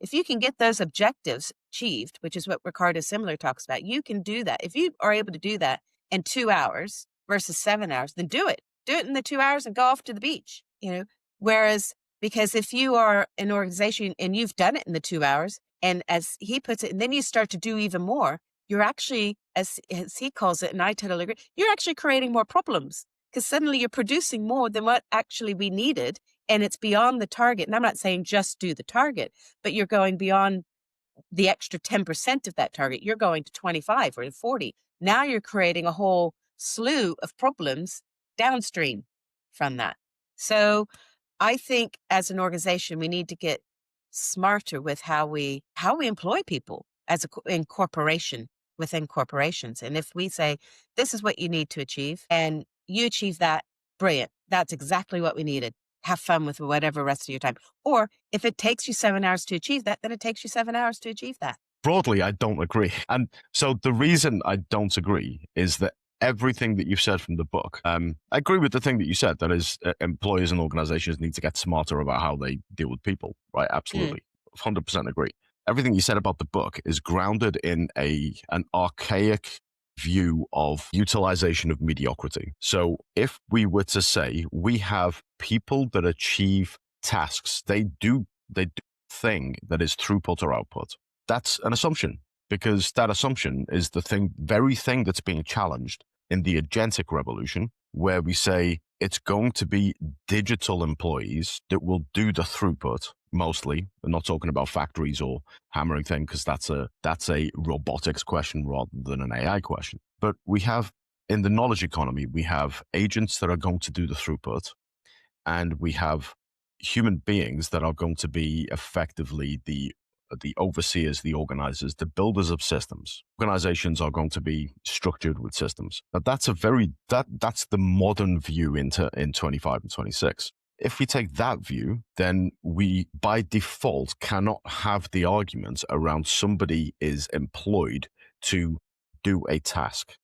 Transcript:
if you can get those objectives achieved, which is what Ricardo Similar talks about, you can do that. If you are able to do that in 2 hours versus 7 hours, then do it. Do it in the 2 hours and go off to the beach, Whereas, because if you are an organization and you've done it in the 2 hours, and as he puts it, and then you start to do even more, you're actually, as he calls it, and I totally agree, you're actually creating more problems because suddenly you're producing more than what actually we needed, and it's beyond the target. And I'm not saying just do the target, but you're going beyond the extra 10% of that target. You're going to 25 or 40. Now you're creating a whole slew of problems downstream from that. So I think as an organization, we need to get smarter with how we employ people in corporation, within corporations. And if we say, this is what you need to achieve, and you achieve that, brilliant. That's exactly what we needed. Have fun with whatever rest of your time. Or if it takes you 7 hours to achieve that, then it takes you 7 hours to achieve that. Broadly, I don't agree. And so the reason I don't agree is that everything that you've said from the book, I agree with the thing that you said, that is employers and organizations need to get smarter about how they deal with people, right? Absolutely. 100% agree. Everything you said about the book is grounded in an archaic view of utilization of mediocrity. So if we were to say we have people that achieve tasks, they do thing that is throughput or output, that's an assumption, because that assumption is the very thing that's being challenged in the agentic revolution, where we say it's going to be digital employees that will do the throughput mostly. We're not talking about factories or hammering thing, because that's a robotics question rather than an AI question. But we have, in the knowledge economy, we have agents that are going to do the throughput, and we have human beings that are going to be effectively the overseers, the organizers, the builders of systems. Organizations are going to be structured with systems. Now that's that's the modern view in 25 and 26. If we take that view, then we by default cannot have the argument around somebody is employed to do a task.